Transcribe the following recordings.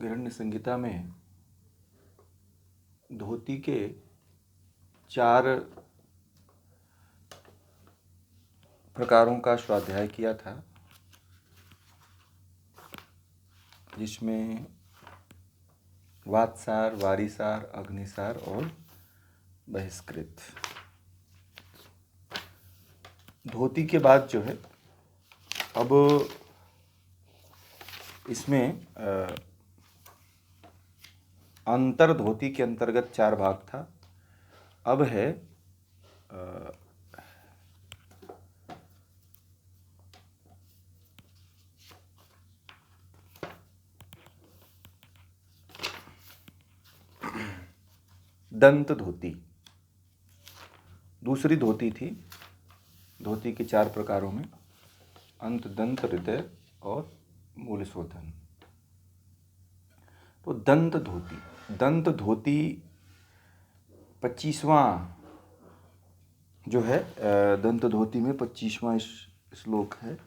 हिरण्य संहिता में धोती के 4 प्रकारों का स्वाध्याय किया था, जिसमें वातसार, वारीसार, अग्निसार और बहिष्कृत। धोती के बाद जो है अब इसमें अंतर धोती के अंतर्गत 4 भाग था। अब है दंत धोती। दूसरी धोती थी धोती के 4 प्रकारों में अंत, दंत, हृदय और मूल शोधन। तो दंत धोती 25वां जो है दंत धोती में 25वां श्लोक है,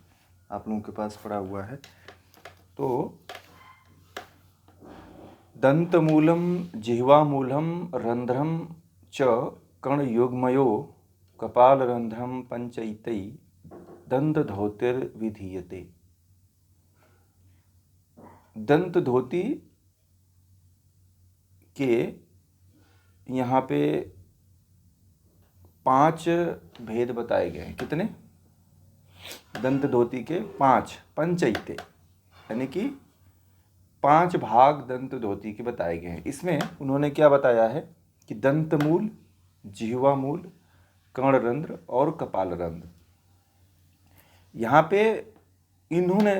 आप लोगों के पास पड़ा हुआ है। तो दंतमूलम जिह्वामूलम रंध्रम च कर्णयुग्मयो कपालरंध्रम पंचैतै दंतधोतिर्विधीयते। दंत धोती के यहाँ पे 5 भेद बताए गए हैं। कितने? दंत धोती के 5 पंचैते, यानी कि 5 भाग दंत धोती के बताए गए हैं। इसमें उन्होंने क्या बताया है कि दंतमूल, जिह्वामूल, कर्णरंध्र और कपालरंध्र। यहाँ पे इन्होंने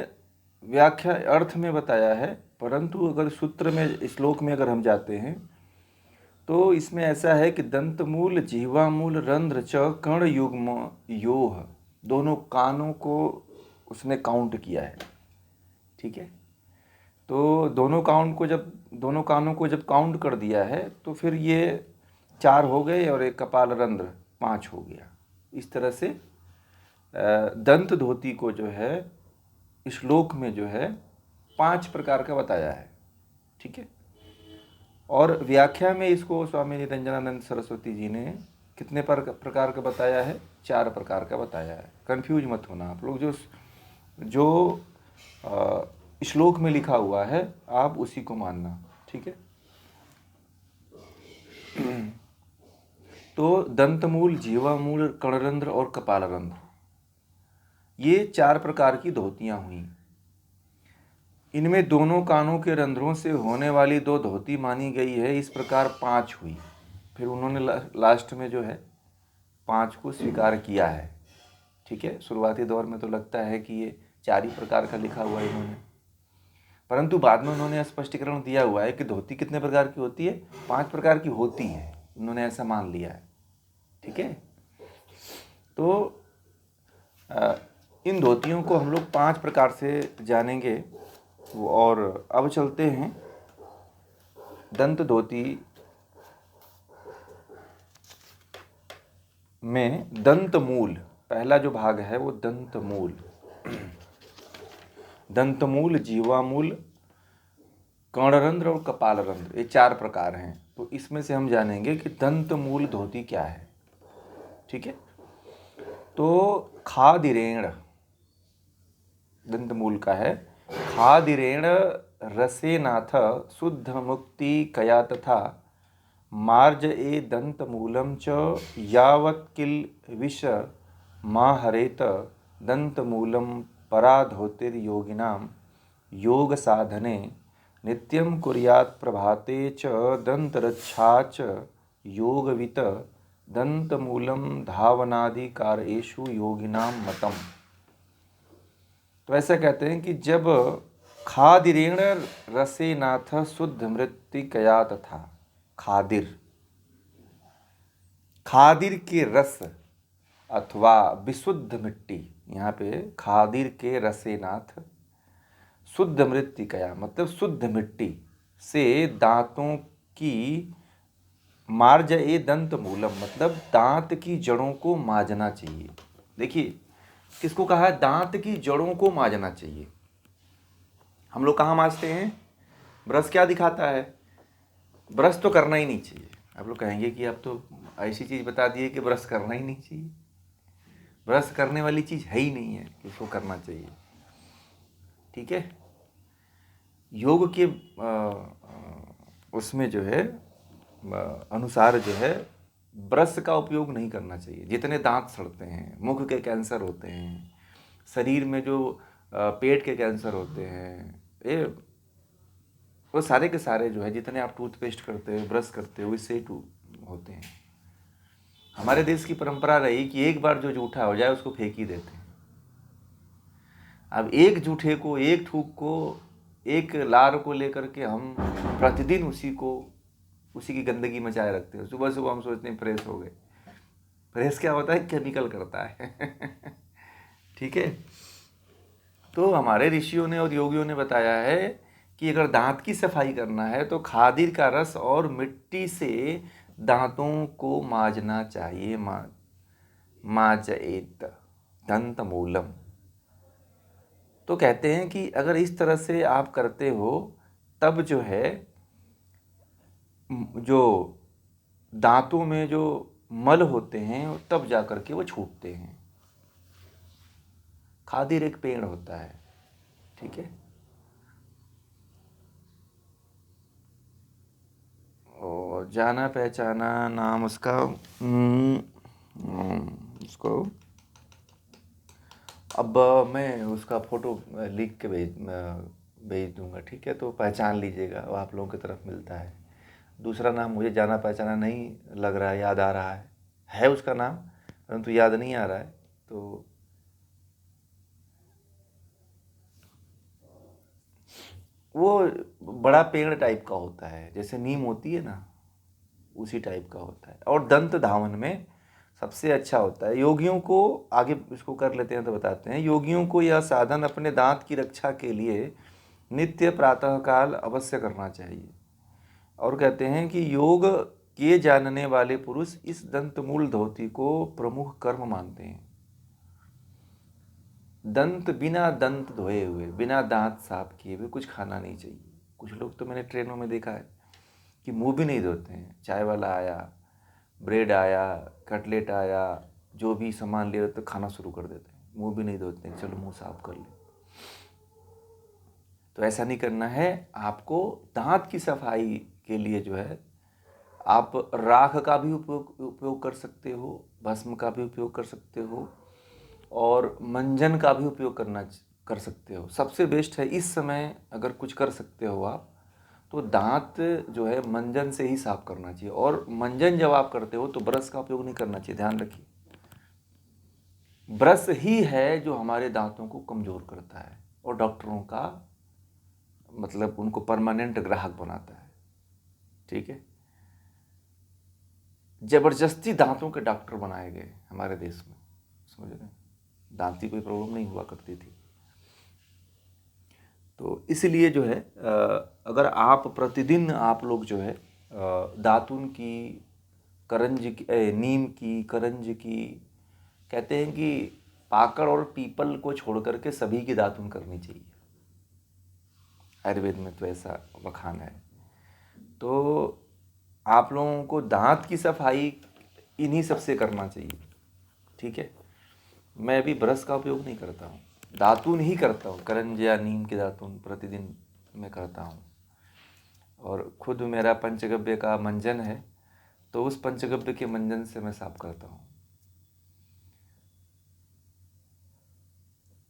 व्याख्या अर्थ में बताया है, परंतु अगर सूत्र में, श्लोक में अगर हम जाते हैं तो इसमें ऐसा है कि दंतमूल, जिह्वामूल, रंध्र च कर्णयुग्म योह, दोनों कानों को उसने काउंट किया है। ठीक है, तो दोनों कानों को जब काउंट कर दिया है तो फिर ये 4 हो गए और एक कपालरंध्र 5 हो गया। इस तरह से दंत धोती को जो है श्लोक में जो है 5 प्रकार का बताया है। ठीक है, और व्याख्या में इसको स्वामी निरंजनानंद सरस्वती जी ने कितने प्रकार का बताया है? 4 प्रकार का बताया है। कंफ्यूज मत होना आप लोग, जो श्लोक में लिखा हुआ है आप उसी को मानना। ठीक है, तो दंतमूल, जिह्वामूल, कर्णरंध्र और कपालरंध्र, ये 4 प्रकार की धोतियां हुई। इनमें दोनों कानों के रंध्रों से होने वाली 2 धोती मानी गई है। इस प्रकार 5 हुई। फिर उन्होंने लास्ट में जो है 5 को स्वीकार किया है। ठीक है, शुरुआती दौर में तो लगता है कि ये 4 ही प्रकार का लिखा हुआ है इन्होंने, परंतु बाद में उन्होंने स्पष्टीकरण दिया हुआ है कि धोती कितने प्रकार की होती है? 5 प्रकार की होती है। उन्होंने ऐसा मान लिया है। ठीक है, तो इन धोतियों को हम लोग 5 प्रकार से जानेंगे। और अब चलते हैं दंत धोती में दंतमूल। पहला जो भाग है वो दंतमूल। दंतमूल, जिह्वामूल, कर्णरंध्र और कपालरंध्र, ये 4 प्रकार हैं। तो इसमें से हम जानेंगे कि दंतमूल धोती क्या है। ठीक है, तो खादिरेण दंतमूल का है। खादिरेण रसेनाथ शुद्ध मुक्ति कया तथा मार्ज ए दंतमूलम च यावत् किल विष माहरेत दंतमूलम पराधोतिर्योगिनां योग साधने नित्यं कुर्यात् प्रभाते च दंतरक्षा च योगवित दंतमूलम धावनाधिकारेषु योगिनां मतम। तो ऐसा कहते हैं कि जब खादिरेण रसेनाथ शुद्ध मृत्तिकया तथा, खादिर के रस अथवा विशुद्ध मिट्टी, यहाँ पे खादिर के रसेनाथ शुद्ध मृत्तिकया मतलब शुद्ध मिट्टी से दांतों की मार्ज ए दंत मूलम मतलब दांत की जड़ों को मांजना चाहिए। देखिए किसको कहा है? दांत की जड़ों को मांजना चाहिए। हम लोग कहाँ मांजते हैं? ब्रश क्या दिखाता है? ब्रश तो करना ही नहीं चाहिए। आप लोग कहेंगे कि आप तो ऐसी चीज़ बता दिए कि ब्रश करना ही नहीं चाहिए। ब्रश करने वाली चीज़ है ही नहीं है कि उसको करना चाहिए। ठीक है, योग के उसमें जो है अनुसार जो है ब्रश का उपयोग नहीं करना चाहिए। जितने दांत सड़ते हैं, मुख के कैंसर होते हैं, शरीर में जो पेट के कैंसर होते हैं, ये वो सारे के सारे जो है जितने आप टूथपेस्ट करते हो, ब्रश करते हो, इससे ही होते हैं। हमारे देश की परंपरा रही कि एक बार जो जूठा हो जाए उसको फेंक ही देते हैं। अब एक जूठे को, एक थूक को, एक लार को लेकर के हम प्रतिदिन उसी की गंदगी मचाए रखते हैं। सुबह सुबह हम सोचते हैं फ्रेश हो गए। फ्रेश क्या होता है? केमिकल करता है। ठीक है, तो हमारे ऋषियों ने और योगियों ने बताया है कि अगर दांत की सफाई करना है तो खादीर का रस और मिट्टी से दांतों को माजना चाहिए। माजएत दंत मूलम। तो कहते हैं कि अगर इस तरह से आप करते हो तब जो है जो दांतों में जो मल होते हैं तब जा कर के वो छूटते हैं। खादिर एक पेड़ होता है, ठीक है, और जाना पहचाना नाम उसका उसको अब मैं उसका फ़ोटो लिख के भेज दूंगा। ठीक है, तो पहचान लीजिएगा, वो आप लोगों की तरफ मिलता है। दूसरा नाम मुझे जाना पहचाना नहीं लग रहा है, याद आ रहा है उसका नाम, परंतु याद नहीं आ रहा है। तो वो बड़ा पेड़ टाइप का होता है, जैसे नीम होती है ना, उसी टाइप का होता है। और दंत धावन में सबसे अच्छा होता है। योगियों को, आगे इसको कर लेते हैं तो बताते हैं, योगियों को यह साधन अपने दांत की रक्षा के लिए नित्य प्रातःकाल अवश्य करना चाहिए। और कहते हैं कि योग किए जानने वाले पुरुष इस दंतमूल धोती को प्रमुख कर्म मानते हैं। बिना दंत धोए हुए, बिना दांत साफ किए हुए कुछ खाना नहीं चाहिए। कुछ लोग तो मैंने ट्रेनों में देखा है कि मुंह भी नहीं धोते हैं। चाय वाला आया, ब्रेड आया, कटलेट आया, जो भी सामान ले रहे तो खाना शुरू कर देते हैं, मुंह भी नहीं धोते हैं, चलो मुंह साफ कर ले। तो ऐसा नहीं करना है। आपको दांत की सफाई के लिए जो है आप राख का भी उपयोग कर सकते हो, भस्म का भी उपयोग कर सकते हो, और मंजन का भी उपयोग कर सकते हो। सबसे बेस्ट है इस समय अगर कुछ कर सकते हो आप, तो दांत जो है मंजन से ही साफ करना चाहिए। और मंजन जब आप करते हो तो ब्रश का उपयोग नहीं करना चाहिए, ध्यान रखिए। ब्रश ही है जो हमारे दांतों को कमज़ोर करता है और डॉक्टरों का मतलब उनको परमानेंट ग्राहक बनाता है। ठीक है, जबरदस्ती दांतों के डॉक्टर बनाए गए हमारे देश में, समझ रहे हैं? दांत की कोई प्रॉब्लम नहीं हुआ करती थी। तो इसलिए जो है अगर आप प्रतिदिन आप लोग जो है दातुन की, करंज की, नीम की, करंज की, कहते हैं कि पाकड़ और पीपल को छोड़ करके सभी की दातुन करनी चाहिए। आयुर्वेद में तो ऐसा बखान है। तो आप लोगों को दांत की सफाई इन्हीं सबसे करना चाहिए। ठीक है, मैं भी ब्रश का उपयोग नहीं करता हूँ, दातुन ही करता हूँ। करंज या नीम के दातुन प्रतिदिन मैं करता हूँ। और खुद मेरा पंचगव्य का मंजन है, तो उस पंचगव्य के मंजन से मैं साफ करता हूँ।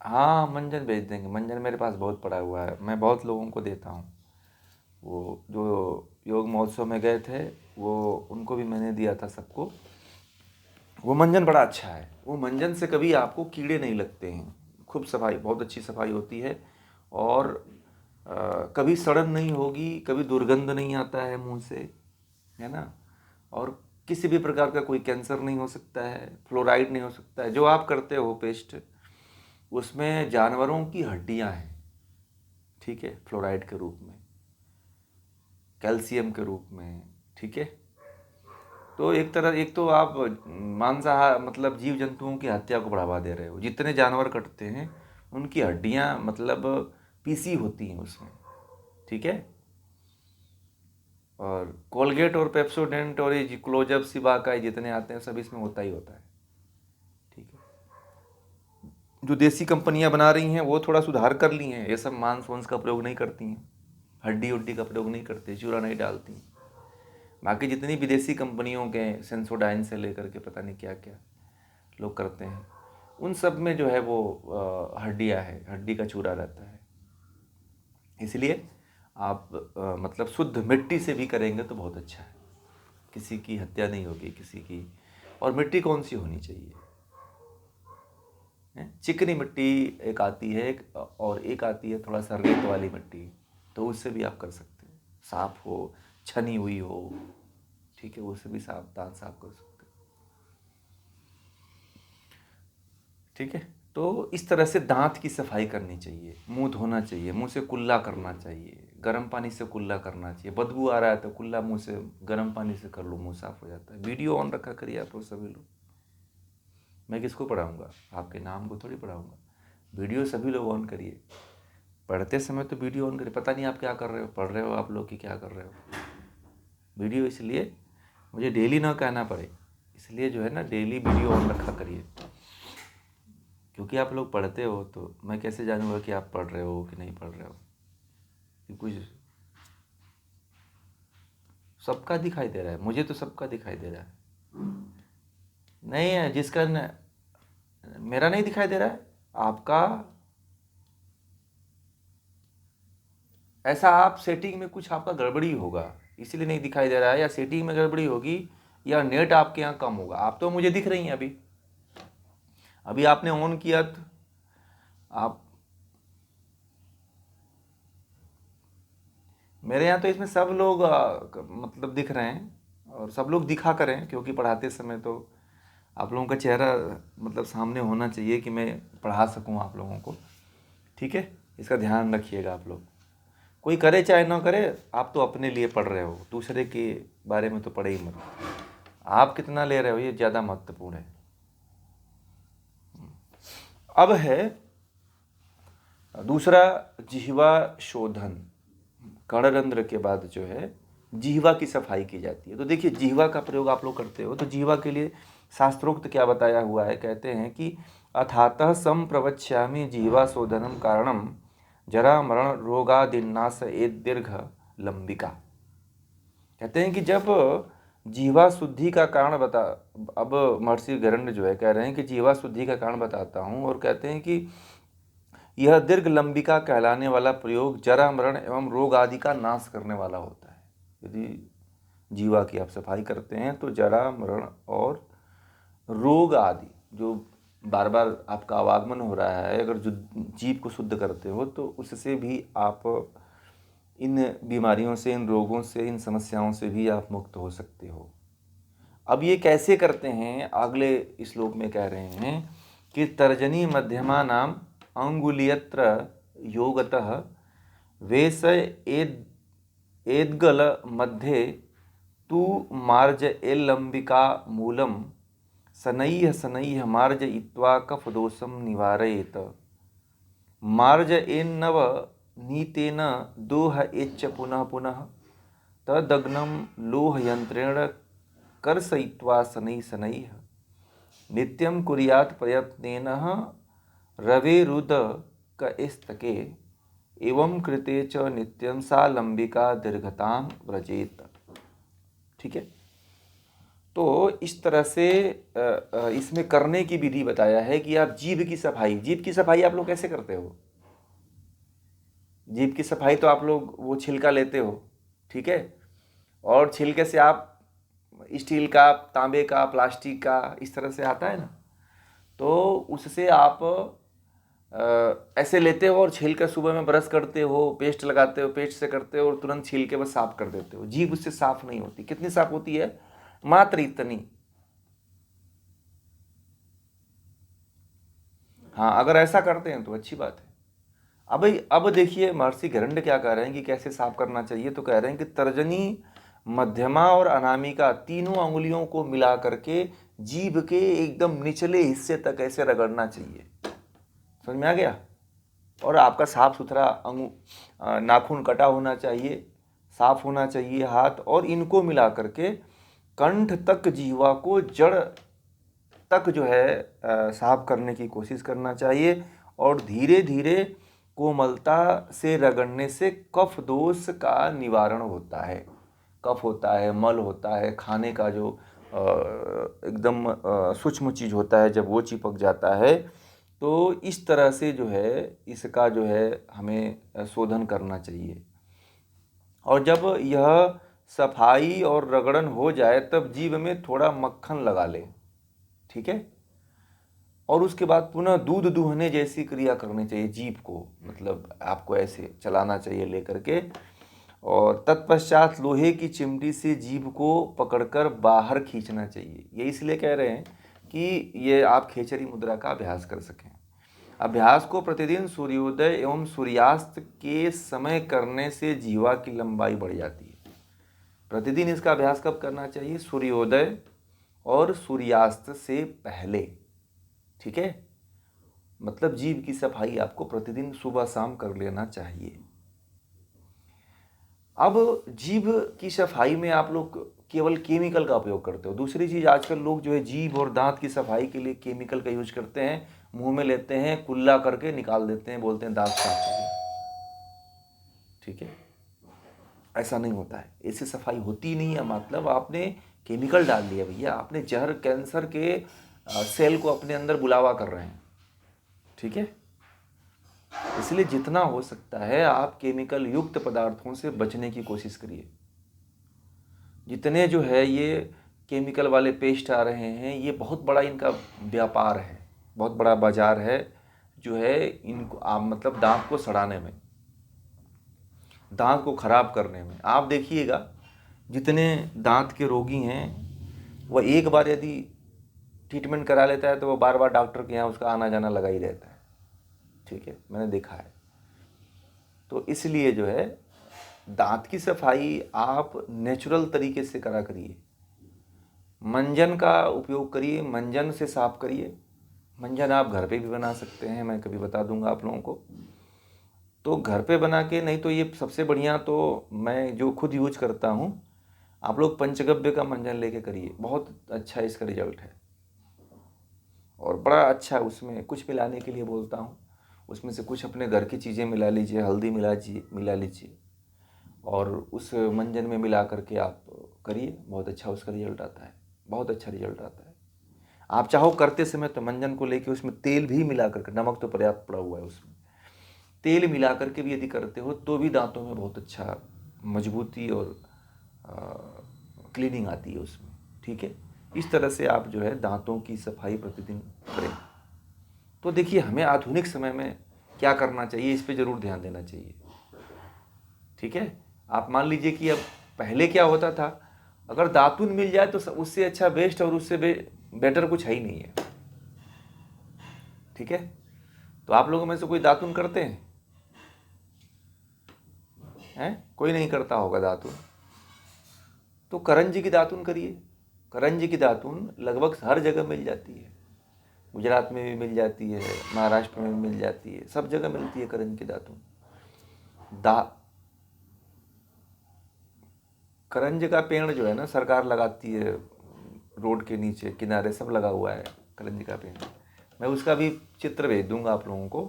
हाँ, मंजन भेज देंगे। मंजन मेरे पास बहुत पड़ा हुआ है, मैं बहुत लोगों को देता हूँ। वो जो योग महोत्सव में गए थे, वो उनको भी मैंने दिया था सबको। वो मंजन बड़ा अच्छा है। वो मंजन से कभी आपको कीड़े नहीं लगते हैं। खूब सफाई, बहुत अच्छी सफाई होती है। और कभी सड़न नहीं होगी, कभी दुर्गंध नहीं आता है मुंह से, है ना। और किसी भी प्रकार का कोई कैंसर नहीं हो सकता है, फ्लोराइड नहीं हो सकता है। जो आप करते हो पेस्ट, उसमें जानवरों की हड्डियां हैं, ठीक है, फ्लोराइड के रूप में, कैल्शियम के रूप में। ठीक है, तो एक तो आप मांसाहार मतलब जीव जंतुओं की हत्या को बढ़ावा दे रहे हो। जितने जानवर कटते हैं उनकी हड्डियां मतलब पीसी होती हैं उसमें। ठीक है, और कोलगेट और पेप्सोडेंट और ये क्लोजअप सिबाका जितने आते हैं सब इसमें होता ही होता है। ठीक है, जो देसी कंपनियां बना रही हैं वो थोड़ा सुधार कर ली हैं, ये सब मांस वांस का प्रयोग नहीं करती हैं, हड्डी उड्डी का प्रयोग नहीं करते, चूरा नहीं डालती। बाकी जितनी विदेशी कंपनियों के सेंसोडाइन से लेकर के पता नहीं क्या क्या लोग करते हैं, उन सब में जो है वो हड्डियाँ है, हड्डी का चूरा रहता है। इसलिए आप मतलब शुद्ध मिट्टी से भी करेंगे तो बहुत अच्छा है, किसी की हत्या नहीं होगी किसी की। और मिट्टी कौन सी होनी चाहिए? चिकनी मिट्टी एक आती है, और एक आती है थोड़ा सा रेत वाली मिट्टी, तो उससे भी आप कर सकते हैं, साफ हो, छनी हुई हो, ठीक है, उससे भी साफ दांत साफ कर सकते हैं। ठीक है, तो इस तरह से दांत की सफाई करनी चाहिए, मुंह धोना चाहिए, मुंह से कुल्ला करना चाहिए, गर्म पानी से कुल्ला करना चाहिए। बदबू आ रहा है तो कुल्ला मुंह से गर्म पानी से कर लो, मुंह साफ हो जाता है। वीडियो ऑन रखा करिए आप लोग सभी लोग। मैं किसको पढ़ाऊँगा? आपके नाम को थोड़ी पढ़ाऊँगा। वीडियो सभी लोग ऑन करिए, पढ़ते समय तो वीडियो ऑन करिए। पता नहीं आप क्या कर रहे हो, पढ़ रहे हो आप लोग कि क्या कर रहे हो। वीडियो इसलिए मुझे डेली ना कहना पड़े, इसलिए जो है ना डेली वीडियो ऑन रखा करिए, क्योंकि आप लोग पढ़ते हो तो मैं कैसे जानूँगा कि आप पढ़ रहे हो कि नहीं पढ़ रहे हो। कि कुछ सबका दिखाई दे रहा है, मुझे तो सबका दिखाई दे रहा है। नहीं है जिसका मेरा नहीं दिखाई दे रहा है, आपका ऐसा आप सेटिंग में कुछ आपका गड़बड़ी होगा, इसलिए नहीं दिखाई दे रहा है, या सेटिंग में गड़बड़ी होगी, या नेट आपके यहाँ कम होगा। आप तो मुझे दिख रही हैं, अभी आपने ऑन किया तो आप, मेरे यहाँ तो इसमें सब लोग मतलब दिख रहे हैं, और सब लोग दिखा करें, क्योंकि पढ़ाते समय तो आप लोगों का चेहरा मतलब सामने होना चाहिए कि मैं पढ़ा सकूं आप लोगों को। ठीक है, इसका ध्यान रखिएगा आप लोग। कोई करे चाहे ना करे, आप तो अपने लिए पढ़ रहे हो, दूसरे के बारे में तो पढ़े ही मत। आप कितना ले रहे हो ये ज़्यादा महत्वपूर्ण है। अब है दूसरा, जिह्वा शोधन। कर्णरंध्र के बाद जो है जिह्वा की सफाई की जाती है। तो देखिए, जिह्वा का प्रयोग आप लोग करते हो, तो जिह्वा के लिए शास्त्रोक्त क्या बताया हुआ है? कहते हैं कि अथातः संप्रवक्ष्यामि जिह्वा शोधनम कारणम जरा मरण रोगादिन्नाश एद दीर्घ लंबिका। कहते हैं कि जब जिह्वा शुद्धि का कारण बता, अब महर्षि गरण्य जो है कह रहे हैं कि जिह्वा शुद्धि का कारण बताता हूँ, और कहते हैं कि यह दीर्घ लंबिका कहलाने वाला प्रयोग जरा मरण एवं रोग आदि का नाश करने वाला होता है। यदि जीवा की आप सफाई करते हैं तो जरा मरण और रोग आदि जो बार बार आपका आवागमन हो रहा है, अगर जो जीव को शुद्ध करते हो तो उससे भी आप इन बीमारियों से, इन रोगों से, इन समस्याओं से भी आप मुक्त हो सकते हो। अब ये कैसे करते हैं? अगले श्लोक में कह रहे हैं कि तर्जनी मध्यमा नाम अंगुलियत्र योगतः वेश एद्गल मध्ये तू मार्ज एलंबिका मूलम शनैः शनैः मार्जयित्वा कफदोषं निवारयेत। मार्ज एन्नव नीतेन दोह एच्च पुनः पुनः तदग्नं लोहयंत्रेण कर्षयित्वा शनैः शनैः नित्यं कुर्यात् प्रयत्नेन रवेरुदकस्तके एवं कृते च नित्यं सा लंबिका दीर्घतां व्रजेत। ठीक है, तो इस तरह से इसमें करने की विधि बताया है कि आप जीभ की सफाई आप लोग कैसे करते हो? जीभ की सफाई तो आप लोग वो छिलका लेते हो, ठीक है, और छिलके से आप स्टील का, तांबे का, प्लास्टिक का, इस तरह से आता है ना, तो उससे आप ऐसे लेते हो और छील कर सुबह में ब्रश करते हो, पेस्ट लगाते हो, पेस्ट से करते हो और तुरंत छील के बस साफ कर देते हो। जीभ उससे साफ नहीं होती। कितनी साफ होती है? मात्र इतनी। हाँ, अगर ऐसा करते हैं तो अच्छी बात है। अब देखिए महर्षि गरण्य क्या कह रहे हैं कि कैसे साफ करना चाहिए। तो कह रहे हैं कि तर्जनी, मध्यमा और अनामिका तीनों अंगुलियों को मिला करके जीभ के एकदम निचले हिस्से तक ऐसे रगड़ना चाहिए। समझ में आ गया? और आपका साफ सुथरा नाखून कटा होना चाहिए, साफ होना चाहिए हाथ, और इनको मिला करके कंठ तक, जीवा को जड़ तक जो है साफ करने की कोशिश करना चाहिए। और धीरे धीरे कोमलता से रगड़ने से कफ दोष का निवारण होता है। कफ होता है, मल होता है, खाने का जो एकदम सूक्ष्म चीज़ होता है, जब वो चिपक जाता है तो इस तरह से जो है इसका जो है हमें शोधन करना चाहिए। और जब यह सफाई और रगड़न हो जाए तब जीभ में थोड़ा मक्खन लगा ले, ठीक है। और उसके बाद पुनः दूध दूहने जैसी क्रिया करनी चाहिए जीभ को, मतलब आपको ऐसे चलाना चाहिए लेकर के। और तत्पश्चात लोहे की चिमटी से जीभ को पकड़कर बाहर खींचना चाहिए। ये इसलिए कह रहे हैं कि ये आप खेचरी मुद्रा का अभ्यास कर सकें। अभ्यास को प्रतिदिन सूर्योदय एवं सूर्यास्त के समय करने से जीवा की लंबाई बढ़ जाती है। प्रतिदिन इसका अभ्यास कब करना चाहिए? सूर्योदय और सूर्यास्त से पहले, ठीक है। मतलब जीभ की सफाई आपको प्रतिदिन सुबह शाम कर लेना चाहिए। अब जीभ की सफाई में आप लोग केवल केमिकल का उपयोग करते हो। दूसरी चीज़, आजकल लोग जो है जीभ और दांत की सफाई के लिए केमिकल का यूज करते हैं, मुंह में लेते हैं, कुल्ला करके निकाल देते हैं, बोलते हैं दांत साफ हो गए, ठीक है। ऐसा नहीं होता है, इससे सफाई होती नहीं है। मतलब आपने केमिकल डाल दिया भैया, आपने जहर कैंसर के सेल को अपने अंदर बुलावा कर रहे हैं, ठीक है। इसलिए जितना हो सकता है आप केमिकल युक्त पदार्थों से बचने की कोशिश करिए। जितने जो है ये केमिकल वाले पेस्ट आ रहे हैं, ये बहुत बड़ा इनका व्यापार है, बहुत बड़ा बाजार है जो है इनको आप मतलब दांत को सड़ाने में, दांत को खराब करने में। आप देखिएगा जितने दांत के रोगी हैं वह एक बार यदि ट्रीटमेंट करा लेता है तो वो बार बार डॉक्टर के यहाँ उसका आना जाना लगा ही रहता है, ठीक है, मैंने देखा है। तो इसलिए जो है दांत की सफाई आप नेचुरल तरीके से करा करिए। मंजन का उपयोग करिए, मंजन से साफ करिए। मंजन आप घर पे भी बना सकते हैं, मैं कभी बता दूंगा आप लोगों को। तो घर पे बना के, नहीं तो ये सबसे बढ़िया तो मैं जो खुद यूज करता हूँ, आप लोग पंचगव्य का मंजन लेके करिए, बहुत अच्छा इसका रिजल्ट है और बड़ा अच्छा। उसमें कुछ मिलाने के लिए बोलता हूँ, उसमें से कुछ अपने घर की चीज़ें मिला लीजिए, हल्दी मिला लीजिए और उस मंजन में मिला करके आप करिए, बहुत अच्छा उसका रिजल्ट आता है, बहुत अच्छा रिजल्ट आता है। आप चाहो करते समय तो मंजन को लेके उसमें तेल भी मिला करके, नमक तो पर्याप्त पड़ा हुआ है उसमें, तेल मिला करके भी यदि करते हो तो भी दांतों में बहुत अच्छा मजबूती और क्लीनिंग आती है उसमें, ठीक है। इस तरह से आप जो है दांतों की सफाई प्रतिदिन करें। तो देखिए हमें आधुनिक समय में क्या करना चाहिए, इस पे ज़रूर ध्यान देना चाहिए, ठीक है। आप मान लीजिए कि अब पहले क्या होता था, अगर दातुन मिल जाए तो उससे अच्छा बेस्ट और उससे बेटर कुछ है ही नहीं है, ठीक है। तो आप लोगों में से कोई दातुन करते हैं? कोई नहीं करता होगा दातुन। तो करंजी की दातुन करिए। करंजी की दातुन लगभग हर जगह मिल जाती है, गुजरात में भी मिल जाती है, महाराष्ट्र में भी मिल जाती है, सब जगह मिलती है करंजी की दातुन। करंज का पेड़ जो है ना, सरकार लगाती है, रोड के नीचे किनारे सब लगा हुआ है करंज का पेड़। मैं उसका भी चित्र भेज दूंगा आप लोगों को,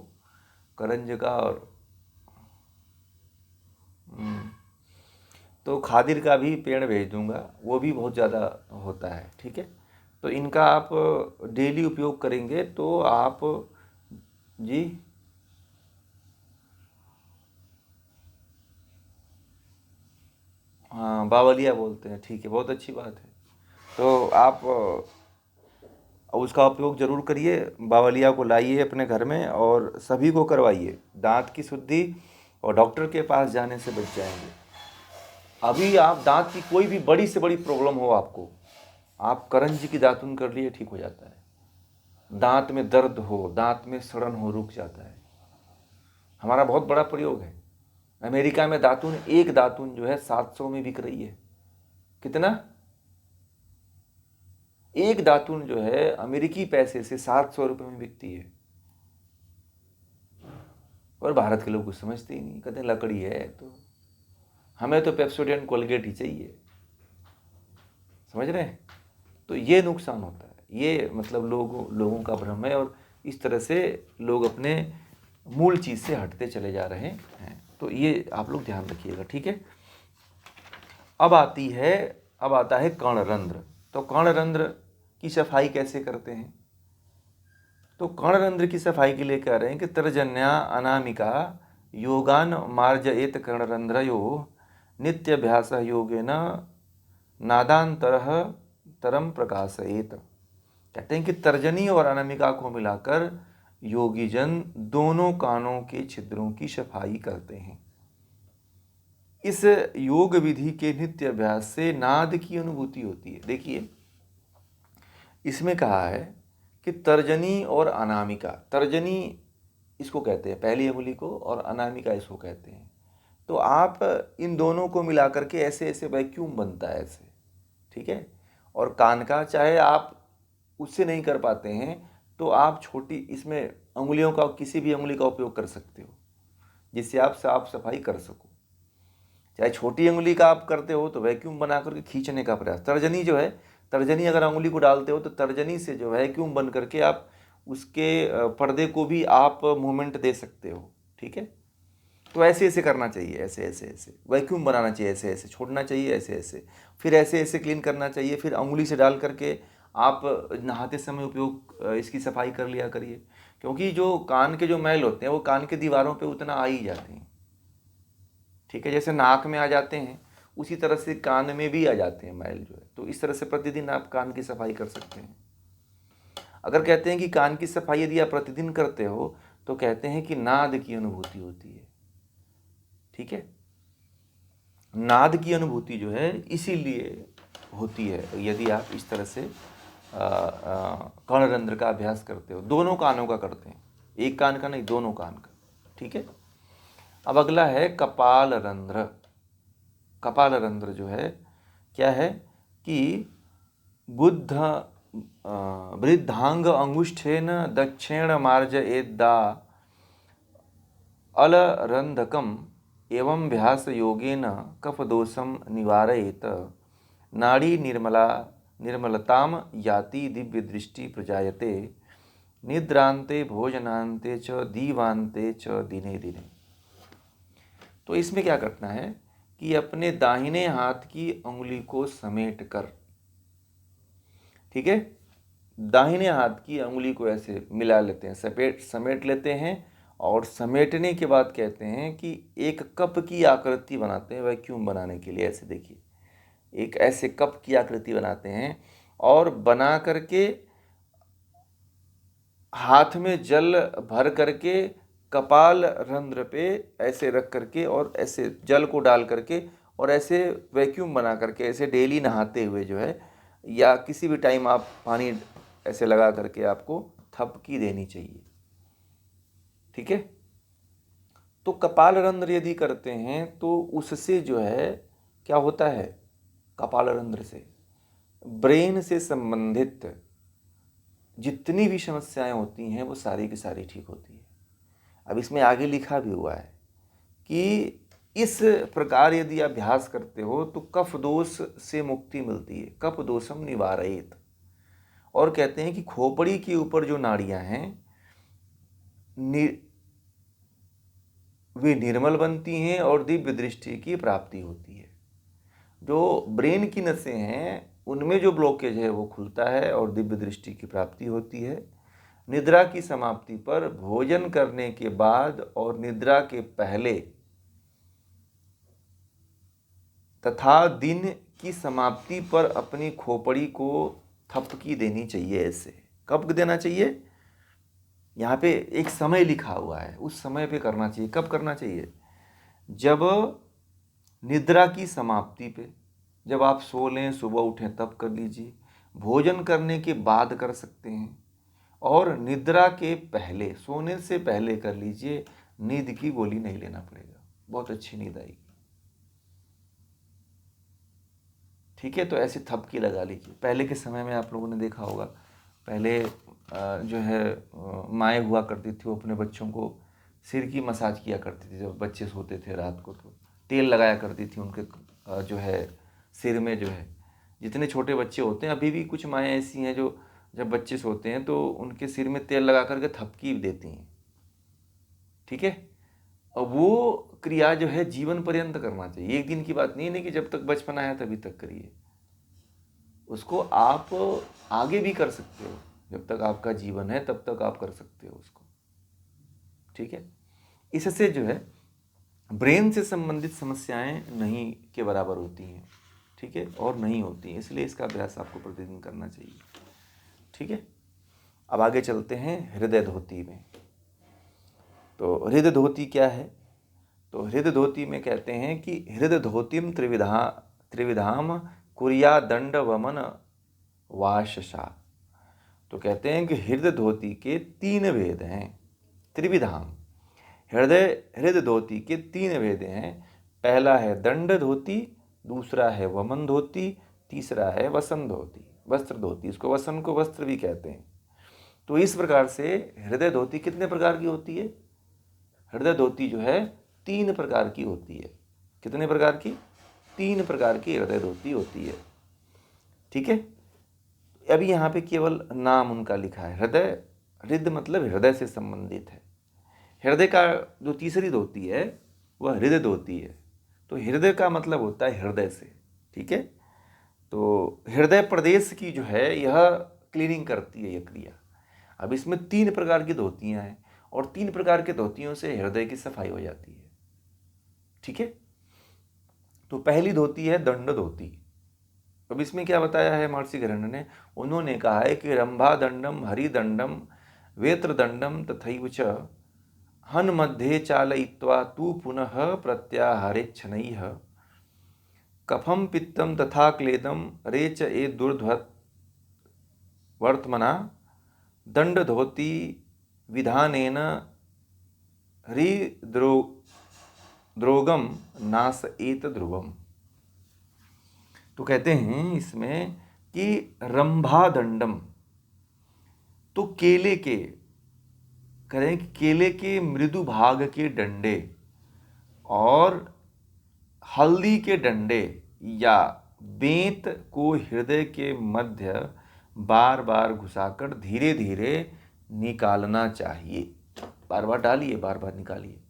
करंज का। और तो खादिर का भी पेड़ भेज दूंगा, वो भी बहुत ज़्यादा होता है, ठीक है। तो इनका आप डेली उपयोग करेंगे तो आप जी, हाँ बावलिया बोलते हैं, ठीक है, बहुत अच्छी बात है। तो आप उसका उपयोग जरूर करिए, बावलिया को लाइए अपने घर में और सभी को करवाइए, दांत की शुद्धि और डॉक्टर के पास जाने से बच जाएंगे। अभी आप दांत की कोई भी बड़ी से बड़ी प्रॉब्लम हो आपको, आप करंजी की दातुन कर लिए, ठीक हो जाता है। दांत में दर्द हो, दांत में सड़न हो, रुक जाता है। हमारा बहुत बड़ा प्रयोग है। अमेरिका में दातुन, एक दातुन जो है 700 में बिक रही है। कितना? एक दातुन जो है अमेरिकी पैसे से 700 रुपये में बिकती है। और भारत के लोग कुछ समझते ही नहीं, कहते हैं लकड़ी है। तो हमें तो पेप्सोडेंट कोलगेट ही चाहिए, समझ रहे हैं। तो ये नुकसान होता है, ये मतलब लोगों का भ्रम है, और इस तरह से लोग अपने मूल चीज़ से हटते चले जा रहे हैं। तो ये आप लोग ध्यान रखिएगा, ठीक है। अब आता है कर्णरंध्र। तो कर्णरंध्र की सफाई कैसे करते हैं? तो कर्णरंध्र की सफाई के लिए कह रहे हैं कि तर्जन्या अनामिका योगान मार्जयेत कर्णरंध्रयो नित्याभ्यास योगेन नादांतरः तरम प्रकाशयेत। कहते हैं कि तर्जनी और अनामिका को मिलाकर योगीजन दोनों कानों के छिद्रों की सफाई करते हैं। इस योग विधि के नित्य अभ्यास से नाद की अनुभूति होती है। देखिए, इसमें कहा है कि तर्जनी और अनामिका, तर्जनी इसको कहते हैं पहली अंगुली को, और अनामिका इसको कहते हैं। तो आप इन दोनों को मिला करके ऐसे ऐसे वैक्यूम बनता है ऐसे, ठीक है। और कान का चाहे आप उससे नहीं कर पाते हैं तो आप छोटी इसमें अंगुलियों का, किसी भी अंगुली का उपयोग कर सकते हो जिससे आप साफ सफाई कर सको। चाहे छोटी अंगुली का आप करते हो तो वैक्यूम बना करके खींचने का प्रयास, तर्जनी जो है, तर्जनी अगर अंगुली को डालते हो तो तर्जनी से जो है वैक्यूम बन करके आप उसके पर्दे को भी आप मूवमेंट दे सकते हो, ठीक है। तो ऐसे ऐसे करना चाहिए, ऐसे ऐसे ऐसे वैक्यूम बनाना चाहिए, ऐसे ऐसे छोड़ना चाहिए, ऐसे ऐसे, फिर ऐसे ऐसे क्लीन करना चाहिए। फिर अंगुली से डाल करके आप नहाते समय उपयोग इसकी सफाई कर लिया करिए, क्योंकि जो कान के जो मैल होते हैं वो कान के दीवारों पे उतना आ ही जाते हैं, ठीक है। जैसे नाक में आ जाते हैं उसी तरह से कान में भी आ जाते हैं मैल जो है। तो इस तरह से प्रतिदिन आप कान की सफाई कर सकते हैं। अगर कहते हैं कि कान की सफाई यदि आप प्रतिदिन करते हो तो कहते हैं कि नाद की अनुभूति होती है, ठीक है। नाद की अनुभूति जो है इसीलिए होती है यदि आप इस तरह से कर्णरंध्र का अभ्यास करते हो, दोनों कानों का करते हैं, एक कान का नहीं, दोनों कान का, ठीक है। अब अगला है कपाल रंध्र। कपाल रंध्र जो है क्या है कि बुद्ध वृद्धांग अंगुष्ठेन दक्षिण मार्जयेद्दा अलरंधकम एवं व्यास योगेन कफदोषम निवारयेत नाड़ी निर्मलताम याति दिव्य दृष्टि प्रजायते निद्रांते भोजनांते च दीवांते च दिने दिने। तो इसमें क्या करना है कि अपने दाहिने हाथ की उंगली को समेट कर, ठीक है, दाहिने हाथ की उंगली को ऐसे मिला लेते हैं, समेट लेते हैं, और समेटने के बाद कहते हैं कि एक कप की आकृति बनाते हैं वैक्यूम बनाने के लिए। ऐसे देखिए, एक ऐसे कप की आकृति बनाते हैं और बना करके हाथ में जल भर करके कपाल रंध्र पे ऐसे रख करके और ऐसे जल को डाल करके और ऐसे वैक्यूम बना करके ऐसे डेली नहाते हुए जो है, या किसी भी टाइम आप पानी ऐसे लगा करके आपको थपकी देनी चाहिए, ठीक है। तो कपाल रंध्र यदि करते हैं तो उससे जो है क्या होता है, कपाल रंध्र से ब्रेन से संबंधित जितनी भी समस्याएं होती हैं वो सारी की सारी ठीक होती है। अब इसमें आगे लिखा भी हुआ है कि इस प्रकार यदि अभ्यास करते हो तो कफ दोष से मुक्ति मिलती है, कफ दोषम निवारयेत। और कहते हैं कि खोपड़ी के ऊपर जो नाड़ियां हैं वे निर्मल बनती हैं और दिव्य दृष्टि की प्राप्ति होती है। जो ब्रेन की नसें हैं उनमें जो ब्लॉकेज है वो खुलता है और दिव्य दृष्टि की प्राप्ति होती है। निद्रा की समाप्ति पर, भोजन करने के बाद और निद्रा के पहले तथा दिन की समाप्ति पर अपनी खोपड़ी को थपकी देनी चाहिए। ऐसे कब देना चाहिए, यहाँ पे एक समय लिखा हुआ है, उस समय पे करना चाहिए। कब करना चाहिए, जब निद्रा की समाप्ति पे, जब आप सो लें, सुबह उठें तब कर लीजिए, भोजन करने के बाद कर सकते हैं, और निद्रा के पहले, सोने से पहले कर लीजिए। नींद की गोली नहीं लेना पड़ेगा, बहुत अच्छी नींद आएगी, ठीक है। तो ऐसे थपकी लगा लीजिए। पहले के समय में आप लोगों ने देखा होगा, पहले जो है माएँ हुआ करती थी, वो अपने बच्चों को सिर की मसाज किया करती थी जब बच्चे सोते थे रात को, तो तेल लगाया करती थी उनके जो है सिर में जो है। जितने छोटे बच्चे होते हैं, अभी भी कुछ माएँ ऐसी हैं जो जब बच्चे सोते हैं तो उनके सिर में तेल लगा करके थपकी देती हैं, ठीक है। और वो क्रिया जो है जीवन पर्यंत करना चाहिए, एक दिन की बात नहीं कि जब तक बचपन आया तभी तक करिए, उसको आप आगे भी कर सकते हो, जब तक आपका जीवन है तब तक आप कर सकते हो उसको, ठीक है। इससे जो है ब्रेन से संबंधित समस्याएं नहीं के बराबर होती हैं, ठीक है, और नहीं होती हैं, इसलिए इसका अभ्यास आपको प्रतिदिन करना चाहिए, ठीक है। अब आगे चलते हैं हृदय धोती में। तो हृदय धोती क्या है? तो हृदय धोती में कहते हैं कि हृदय धोतिम त्रिविधाम कुरिया दंड वमन वाशसा। तो कहते हैं कि हृदय धोती के 3 भेद हैं। त्रिविधाम, हृदय धोती के 3 भेद हैं। पहला है दंड धोती, दूसरा है वमन धोती, तीसरा है वसन धोती, वस्त्र धोती। इसको वसन को वस्त्र भी कहते हैं। तो इस प्रकार से हृदय धोती कितने प्रकार की होती है? हृदय धोती जो है 3 प्रकार की होती है। कितने प्रकार की? 3 प्रकार की हृदय धोती होती है, ठीक है। अभी यहाँ पे केवल नाम उनका लिखा है। हृदय मतलब हृदय से संबंधित है। हृदय का जो तीसरी धोती है वह हृदय धोती है। तो हृदय का मतलब होता है हृदय से, ठीक है। तो हृदय प्रदेश की जो है यह क्लीनिंग करती है यह क्रिया। अब इसमें 3 प्रकार की धोतियाँ हैं और 3 प्रकार के धोतियों से हृदय की सफाई हो जाती है, ठीक है। तो पहली धोती है दंड धोती। अब इसमें क्या बताया है महर्षि गरण्य ने? उन्होंने कहा है कि रंभा दंडम हरिदंडम वेत्र दंडम तथैव च हन मध्ये चालयित्वा तु पुनः प्रत्याहारेच्छनैः कफम पित्तम तथा क्लेदम रेच ए दुर्ध्वत वर्तमना दंड धोती विधानेन हृद्रोगम नाश एत ध्रुवम। तो कहते हैं इसमें कि रंभा दंडम, तो केले के, करें कि केले के मृदु भाग के डंडे और हल्दी के डंडे या बेंत को हृदय के मध्य बार बार घुसाकर धीरे धीरे निकालना चाहिए। बार बार डालिए, बार बार निकालिए।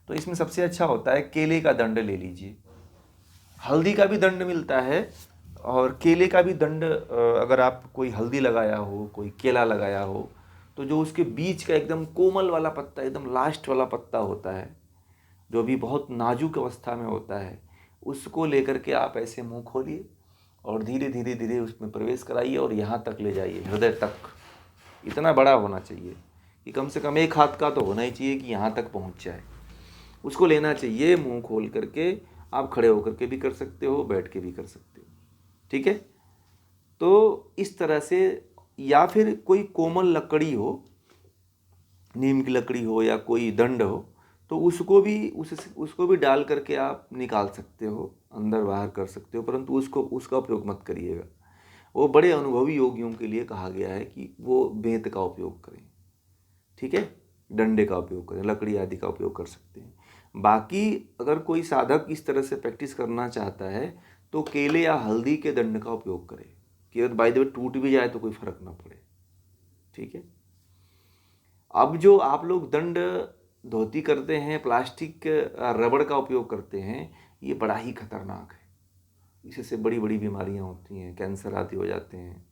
तो इसमें सबसे अच्छा होता है केले का दंड ले लीजिए। हल्दी का भी दंड मिलता है और केले का भी दंड। अगर आप कोई हल्दी लगाया हो, कोई केला लगाया हो, तो जो उसके बीच का एकदम कोमल वाला पत्ता, एकदम लास्ट वाला पत्ता होता है, जो अभी बहुत नाजुक अवस्था में होता है, उसको लेकर के आप ऐसे मुंह खोलिए और धीरे धीरे धीरे उसमें प्रवेश कराइए और यहाँ तक ले जाइए, हृदय तक। इतना बड़ा होना चाहिए कि कम से कम 1 हाथ का तो होना ही चाहिए कि यहाँ तक पहुँच जाए। उसको लेना चाहिए मुंह खोल करके। आप खड़े होकर के भी कर सकते हो, बैठ के भी कर सकते हो, ठीक है। तो इस तरह से, या फिर कोई कोमल लकड़ी हो, नीम की लकड़ी हो या कोई दंड हो, तो उसको भी डाल करके आप निकाल सकते हो, अंदर बाहर कर सकते हो, परंतु उसका उपयोग मत करिएगा। वो बड़े अनुभवी योगियों के लिए कहा गया है कि वो बेंत का उपयोग करें, ठीक है, डंडे का उपयोग करें, लकड़ी आदि का उपयोग कर सकते हैं। बाकी अगर कोई साधक इस तरह से प्रैक्टिस करना चाहता है तो केले या हल्दी के दंड का उपयोग करे कि अगर बाय द वे टूट भी जाए तो कोई फर्क ना पड़े, ठीक है। अब जो आप लोग दंड धोती करते हैं, प्लास्टिक रबड़ का उपयोग करते हैं, ये बड़ा ही खतरनाक है। इससे बड़ी बड़ी बीमारियां होती हैं, कैंसर आदि हो जाते हैं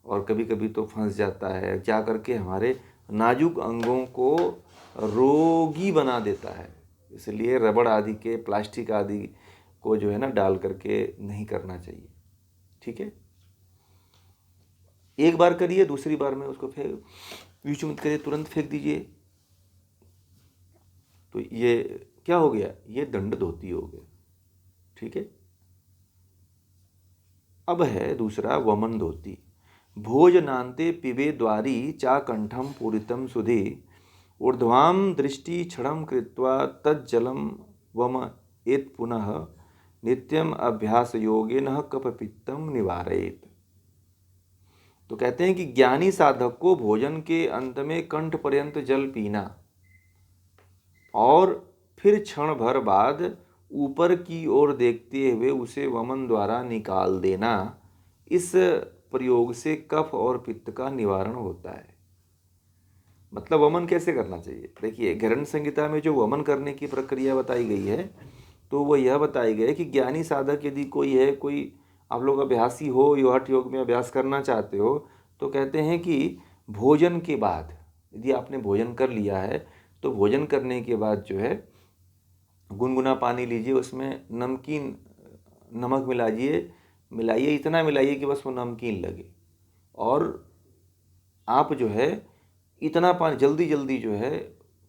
और कभी कभी तो फंस जाता है, जा करके हमारे नाजुक अंगों को रोगी बना देता है। इसलिए रबड़ आदि के, प्लास्टिक आदि को जो है ना डाल करके नहीं करना चाहिए, ठीक है। एक बार करिए, दूसरी बार में उसको फेंक, यूज मत करिए, तुरंत फेंक दीजिए। तो ये क्या हो गया? ये दंड धोती हो गया, ठीक है। अब है दूसरा वमन धोती। भोजनान्ते पिबे द्वारी चा कंठम पूरितम सुधि ऊर्ध्वाम दृष्टि क्षणम कृत्वा तज्जलम वम एत पुनः नित्यम अभ्यास योगेन कफपित्तम निवारयेत। तो कहते हैं कि ज्ञानी साधक को भोजन के अंत में कंठ पर्यंत जल पीना और फिर क्षण भर बाद ऊपर की ओर देखते हुए उसे वमन द्वारा निकाल देना। इस प्रयोग से कफ और पित्त का निवारण होता है। मतलब वमन कैसे करना चाहिए? देखिए, घृण संहिता में जो वमन करने की प्रक्रिया बताई गई है, तो वो यह बताई गई है कि ज्ञानी साधक यदि कोई है, कोई आप लोग अभ्यासी हो, यो हठ योग में अभ्यास करना चाहते हो, तो कहते हैं कि भोजन के बाद, यदि आपने भोजन कर लिया है, तो भोजन करने के बाद जो है गुनगुना पानी लीजिए, उसमें नमकीन नमक मिलाइए, इतना मिलाइए कि बस वो नमकीन लगे, और आप जो है इतना पानी जल्दी जल्दी जो है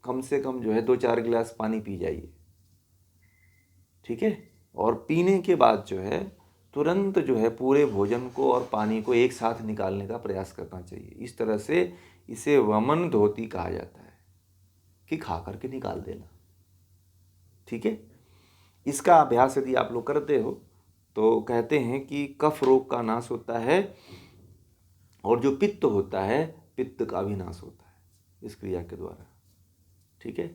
कम से कम जो है 2-4 गिलास पानी पी जाइए। ठीक है। और पीने के बाद जो है तुरंत जो है पूरे भोजन को और पानी को एक साथ निकालने का प्रयास करना चाहिए। इस तरह से इसे वमन धोती कहा जाता है, कि खा करके निकाल देना। ठीक है। इसका अभ्यास यदि आप लोग करते हो तो कहते हैं कि कफ रोग का नाश होता है, और जो पित्त होता है, पित्त का भी नाश होता है इस क्रिया के द्वारा। ठीक है।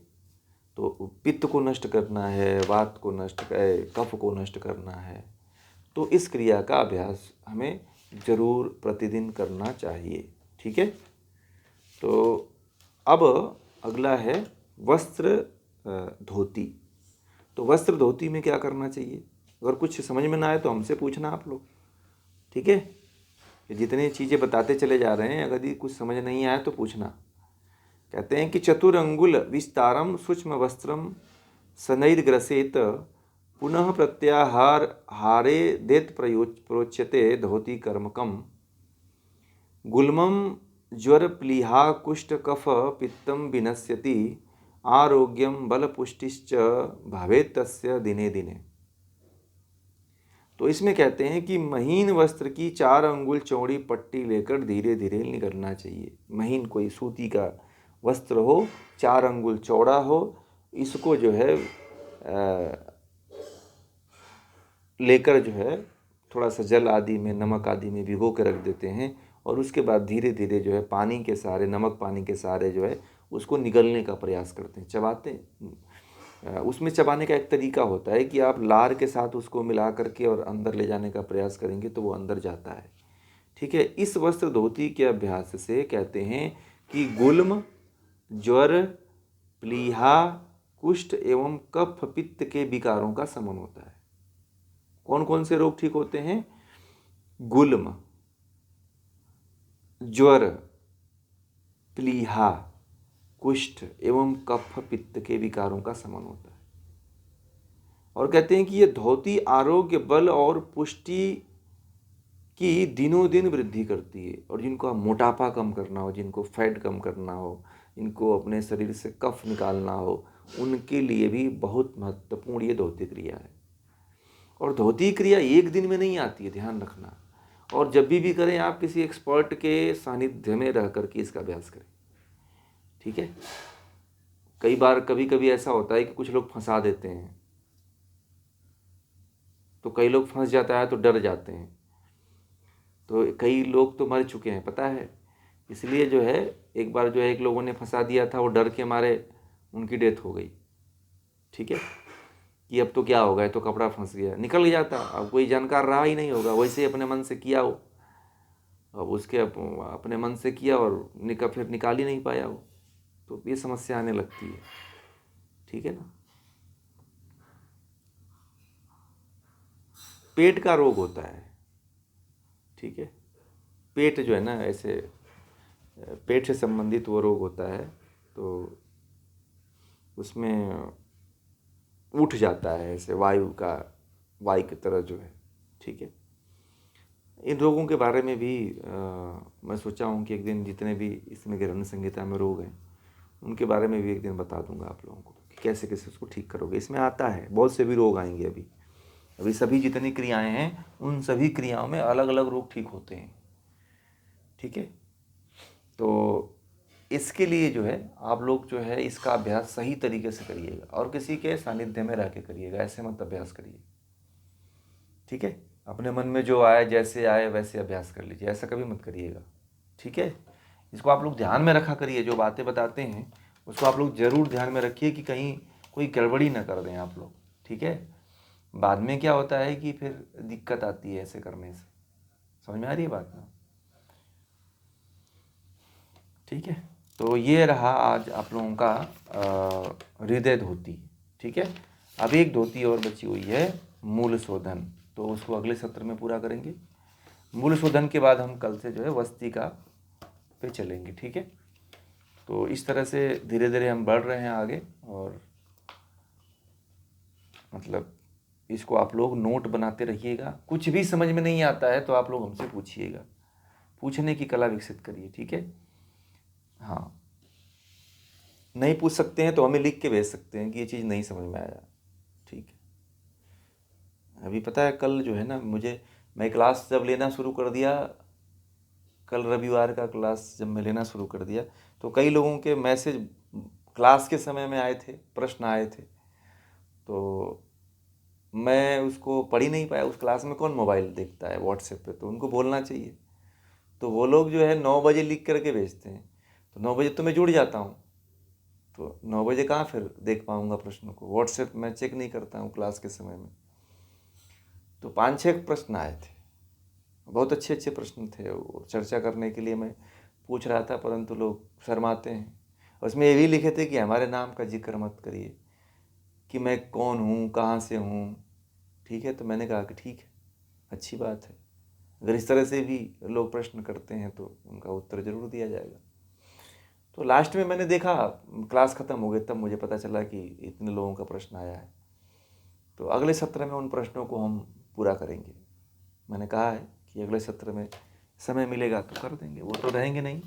तो पित्त को नष्ट करना है, वात को नष्ट, कफ को नष्ट करना है, तो इस क्रिया का अभ्यास हमें जरूर प्रतिदिन करना चाहिए। ठीक है। तो अब अगला है वस्त्र धोती। तो वस्त्र धोती में क्या करना चाहिए? अगर कुछ समझ में ना आए तो हमसे पूछना आप लोग। ठीक है। जितनी चीज़ें बताते चले जा रहे हैं, अगर यदि कुछ समझ नहीं आए तो पूछना। कहते हैं कि चतुरंगुल विस्तारम सूक्ष्म वस्त्रम शनैर्ग्रसेत पुनः प्रत्याहार हारे देत प्रोच्यते धोती कर्मकम गुल्मम ज्वर प्लीहा कुष्ठ कफ पित्तम विनश्यति आरोग्यम बलपुष्टिश्च भवेत् तस्य दिने दिने। तो इसमें कहते हैं कि महीन वस्त्र की 4 अंगुल चौड़ी पट्टी लेकर धीरे धीरे निकलना चाहिए। महीन कोई सूती का वस्त्र हो, 4 अंगुल चौड़ा हो, इसको जो है लेकर जो है थोड़ा सा जल आदि में, नमक आदि में भिगो के रख देते हैं, और उसके बाद धीरे धीरे जो है पानी के सहारे, नमक पानी के सहारे जो है उसको निगलने का प्रयास करते हैं, चबाते हैं। उसमें चबाने का एक तरीका होता है कि आप लार के साथ उसको मिला करके और अंदर ले जाने का प्रयास करेंगे तो वो अंदर जाता है। ठीक है। इस वस्त्र धोती के अभ्यास से कहते हैं कि गुल्म, ज्वर, प्लीहा, कुष्ठ एवं कफ पित्त के विकारों का शमन होता है। कौन कौन से रोग ठीक होते हैं? गुल्म, ज्वर, प्लीहा, कुष्ठ एवं कफ पित्त के विकारों का शमन होता है। और कहते हैं कि ये धोती आरोग्य, बल और पुष्टि की दिनों दिन वृद्धि करती है। और जिनको मोटापा कम करना हो, जिनको फैट कम करना हो, जिनको अपने शरीर से कफ निकालना हो, उनके लिए भी बहुत महत्वपूर्ण ये धोती क्रिया है। और धोती क्रिया एक दिन में नहीं आती है, ध्यान रखना। और जब भी करें आप किसी एक्सपर्ट के सानिध्य में रह करके इसका अभ्यास करें। ठीक है। कई बार कभी कभी ऐसा होता है कि कुछ लोग फंसा देते हैं, तो कई लोग फंस जाता है तो डर जाते हैं, तो कई लोग तो मर चुके हैं, पता है। इसलिए जो है एक बार जो है एक लोगों ने फंसा दिया था, वो डर के मारे उनकी डेथ हो गई। ठीक है। कि अब तो क्या होगा, ये तो कपड़ा फंस गया, निकल जाता, अब कोई जानकार रहा ही नहीं होगा, वैसे ही अपने मन से किया हो, अब उसके अपने मन से किया और फिर निकाल ही नहीं पाया वो, तो ये समस्या आने लगती है। ठीक है ना। पेट का रोग होता है। ठीक है। पेट जो है ना, ऐसे पेट से संबंधित वो रोग होता है, तो उसमें उठ जाता है ऐसे वायु की तरह जो है। ठीक है। इन रोगों के बारे में भी मैं सोचा हूँ कि एक दिन जितने भी इसमें घृण संहिता में रोग हैं उनके बारे में भी एक दिन बता दूंगा आप लोगों को कि कैसे कैसे उसको ठीक करोगे। इसमें आता है, बहुत से भी रोग आएंगे। अभी सभी जितनी क्रियाएं हैं उन सभी क्रियाओं में अलग अलग रोग ठीक होते हैं। ठीक है। तो इसके लिए जो है आप लोग जो है इसका अभ्यास सही तरीके से करिएगा, और किसी के सानिध्य में रह के करिएगा, ऐसे मत अभ्यास करिए। ठीक है। अपने मन में जो आए, जैसे आए वैसे अभ्यास कर लीजिए, ऐसा कभी मत करिएगा। ठीक है। इसको आप लोग ध्यान में रखा करिए, जो बातें बताते हैं उसको आप लोग ज़रूर ध्यान में रखिए कि कहीं कोई गड़बड़ी ना कर दें आप लोग। ठीक है। बाद में क्या होता है कि फिर दिक्कत आती है ऐसे करने से। समझ में आ रही है बात ना? ठीक है, तो ये रहा आज आप लोगों का हृदय धोती। ठीक है, अब एक धोती और बची हुई है, मूल शोधन, तो उसको अगले सत्र में पूरा करेंगे। मूल शोधन के बाद हम कल से जो है वस्तिका पे चलेंगे। ठीक है, तो इस तरह से धीरे धीरे हम बढ़ रहे हैं आगे, और मतलब इसको आप लोग नोट बनाते रहिएगा। कुछ भी समझ में नहीं आता है तो आप लोग हमसे पूछिएगा, पूछने की कला विकसित करिए। ठीक है, हाँ, नहीं पूछ सकते हैं तो हमें लिख के भेज सकते हैं कि ये चीज़ नहीं समझ में आया। ठीक है, अभी पता है कल जो है ना, मैं क्लास जब लेना शुरू कर दिया, कल रविवार का क्लास जब मैं लेना शुरू कर दिया, तो कई लोगों के मैसेज क्लास के समय में आए थे, प्रश्न आए थे, तो मैं उसको पढ़ ही नहीं पाया। उस क्लास में कौन मोबाइल देखता है व्हाट्सएप पे, तो उनको बोलना चाहिए। तो वो लोग जो है 9 बजे लिख करके भेजते हैं, तो 9 बजे तो मैं जुड़ जाता हूँ, तो 9 बजे कहाँ फिर देख पाऊँगा प्रश्न को। व्हाट्सएप मैं चेक नहीं करता हूँ क्लास के समय में। तो 5-6 प्रश्न आए थे, बहुत अच्छे अच्छे प्रश्न थे, और चर्चा करने के लिए मैं पूछ रहा था, परंतु लोग शर्माते हैं। और उसमें ये भी लिखे थे कि हमारे नाम का जिक्र मत करिए, कि मैं कौन हूँ, कहाँ से हूँ। ठीक है, तो मैंने कहा कि ठीक है, अच्छी बात है, अगर इस तरह से भी लोग प्रश्न करते हैं तो उनका उत्तर जरूर दिया जाएगा। तो लास्ट में मैंने देखा, क्लास ख़त्म हो गई, तब मुझे पता चला कि इतने लोगों का प्रश्न आया है। तो अगले सत्र में उन प्रश्नों को हम पूरा करेंगे। मैंने कहा है कि अगले सत्र में समय मिलेगा तो कर देंगे, वो तो रहेंगे नहीं।